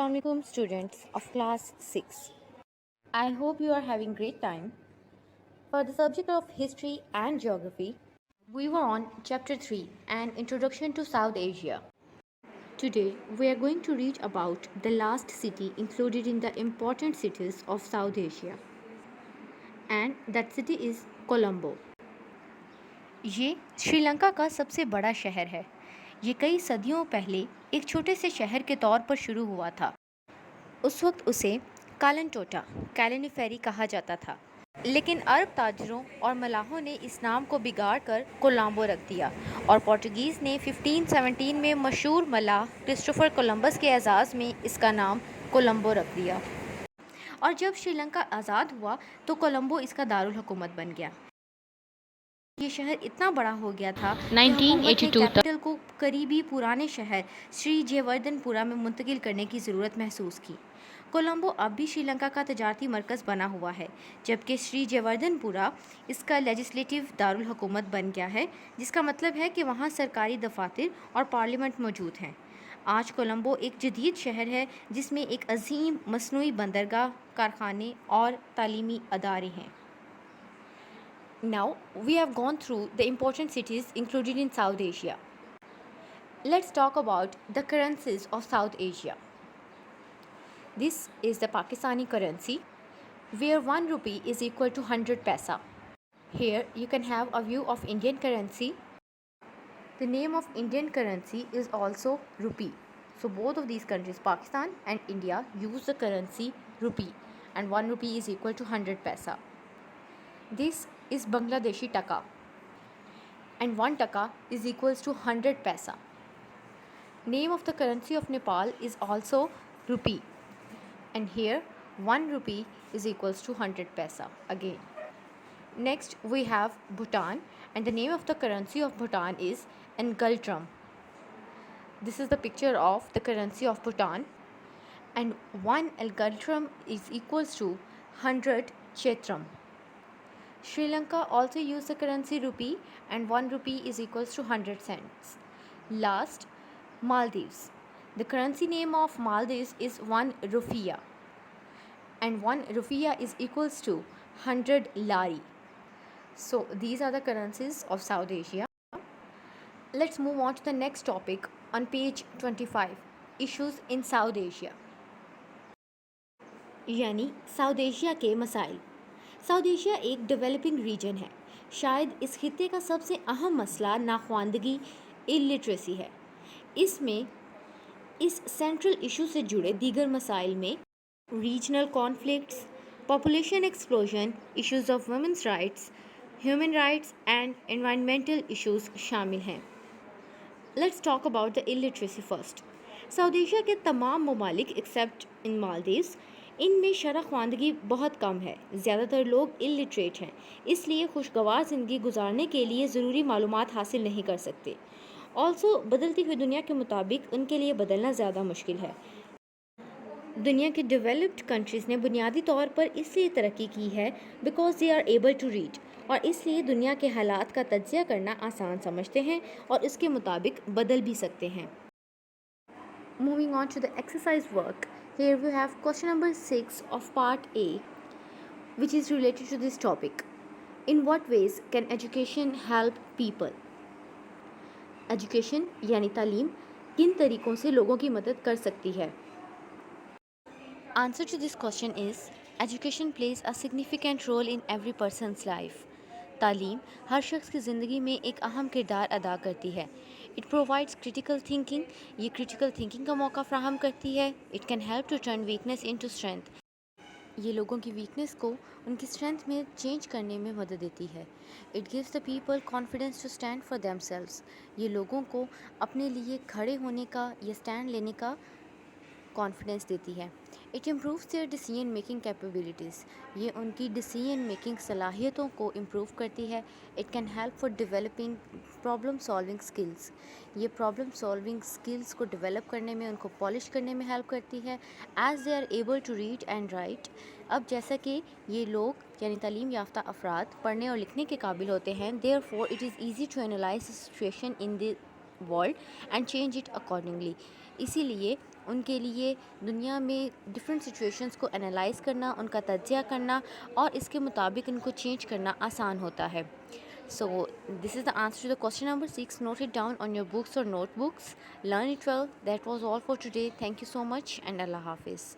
Assalamualaikum students of class 6. I hope you are having great time. For the subject of history and geography, we were on chapter 3, an introduction to South Asia. Today we are going to read about the last city included in the important cities of South Asia, and that city is Colombo. ये श्रीलंका का सबसे बड़ा शहर है। ये कई सदियों पहले एक छोटे से शहर के तौर पर शुरू हुआ था। उस वक्त उसे कालनटोटा कैलिनिफेरी कहा जाता था, लेकिन अरब ताजरों और मलाहों ने इस नाम को बिगाड़ कर कोलंबो रख दिया और पोर्टुगीज़ ने 1517 में मशहूर मलाह क्रिस्टोफर कोलंबस के एजाज़ में इसका नाम कोलंबो रख दिया। और जब श्रीलंका आज़ाद हुआ तो कोलंबो इसका दारुल हुकूमत बन गया। ये शहर इतना बड़ा हो गया था कि हुकूमत ने कैपिटल को करीबी पुराने शहर श्री जयवर्धनपुरा में मुंतकिल करने की ज़रूरत महसूस की। कोलंबो अब भी श्रीलंका का तजारती मरकज़ बना हुआ है, जबकि श्री जयवर्धनपुरा इसका लेजिस्लेटिव दारुल हुकूमत बन गया है, जिसका मतलब है कि वहाँ सरकारी दफातर और पार्लियामेंट मौजूद हैं। आज कोलंबो एक जदीद शहर है जिसमें एक अजीम मसनूई बंदरगाह, कारखाने और तालीमी अदारे हैं। Now we have gone through the important cities included in South Asia. Let's talk about the currencies of South Asia. This is the Pakistani currency, where 1 rupee is equal to 100 paisa. Here you can have a view of Indian currency. The name of Indian currency is also rupee. So both of these countries, Pakistan and India, use the currency rupee, and 1 rupee is equal to 100 paisa. This is Bangladeshi taka, and 1 taka is equals to 100 paisa. Name of the currency of Nepal is also rupee, and here 1 rupee is equals to 100 paisa again. Next we have Bhutan, and the name of the currency of Bhutan is Ngultram. This is the picture of the currency of Bhutan, and 1 Ngultram is equals to 100 Chetram. Sri Lanka also use the currency rupee, and 1 rupee is equals to 100 cents. Last, Maldives. The currency name of Maldives is 1 rufiya, and 1 rufiya is equals to 100 lari. So these are the currencies of South Asia. Let's move on to the next topic on page 25, issues in South Asia. यानी south Asia के मसाइल। South Asia एक developing reason है। शायद इस खित्ते का सबसे अहम मसला नाख्वानदगी, इलिटरेसी है। इसमें इस सेंट्रल इशू से जुड़े दीगर मसाइल में regional conflicts, population explosion, issues of women's rights, human rights and environmental issues शामिल हैं। Let's talk about the illiteracy first. South Asia के तमाम ममालिक एक्सेप्ट इन मालदीव्स, इनमें शरह ख्वानदगी बहुत कम है। ज़्यादातर लोग इलिटरेट हैं, इसलिए खुशगवार ज़िंदगी गुजारने के लिए ज़रूरी मालूमात हासिल नहीं कर सकते। ऑल्सो बदलती हुई दुनिया के मुताबिक उनके लिए बदलना ज़्यादा मुश्किल है। दुनिया के डेवलप्ड कंट्रीज़ ने बुनियादी तौर पर इसलिए तरक्की की है because they are able to read, और इसलिए दुनिया के हालात का तज्ज़िया करना आसान समझते हैं और इसके मुताबिक बदल भी सकते हैं। Moving on to the exercise work, here we have question number 6 of part A, which is related to this topic. In what ways can education help people? Education यानी तालीम किन तरीक़ों से लोगों की मदद कर सकती है? Answer to this question is education plays a significant role in every person's life. तालीम हर शख्स की ज़िंदगी में एक अहम किरदार अदा करती है। It provides critical thinking. ये critical thinking का मौका फ्राहम करती है। It can help to turn weakness into strength. ये लोगों की वीकनेस को उनकी स्ट्रेंथ में चेंज करने में मदद देती है। It gives the people confidence to stand for themselves. ये लोगों को अपने लिए खड़े होने का या स्टैंड लेने का कॉन्फिडेंस देती है। It improves their decision making capabilities. ये उनकी डिसीजन मेकिंग सलाहियतों को इम्प्रूव करती है। It can help for developing problem solving skills. ये प्रॉब्लम सॉल्विंग स्किल्स को डेवलप करने में, उनको पॉलिश करने में हेल्प करती है। As they are able to read and write. अब जैसा कि ये लोग यानी तालीम याफ्ता अफराद पढ़ने और लिखने के काबिल होते हैं, therefore it is easy to analyse the situation in the world and change it accordingly. इसीलिए उनके लिए दुनिया में डिफरेंट सिचुएशंस को एनालाइज करना, उनका तज्जिया करना और इसके मुताबिक उनको चेंज करना आसान होता है। So this is the answer to the question number 6. Note it down on your books or notebooks. Learn it well. That was all for today. Thank you so much and Allah Hafiz.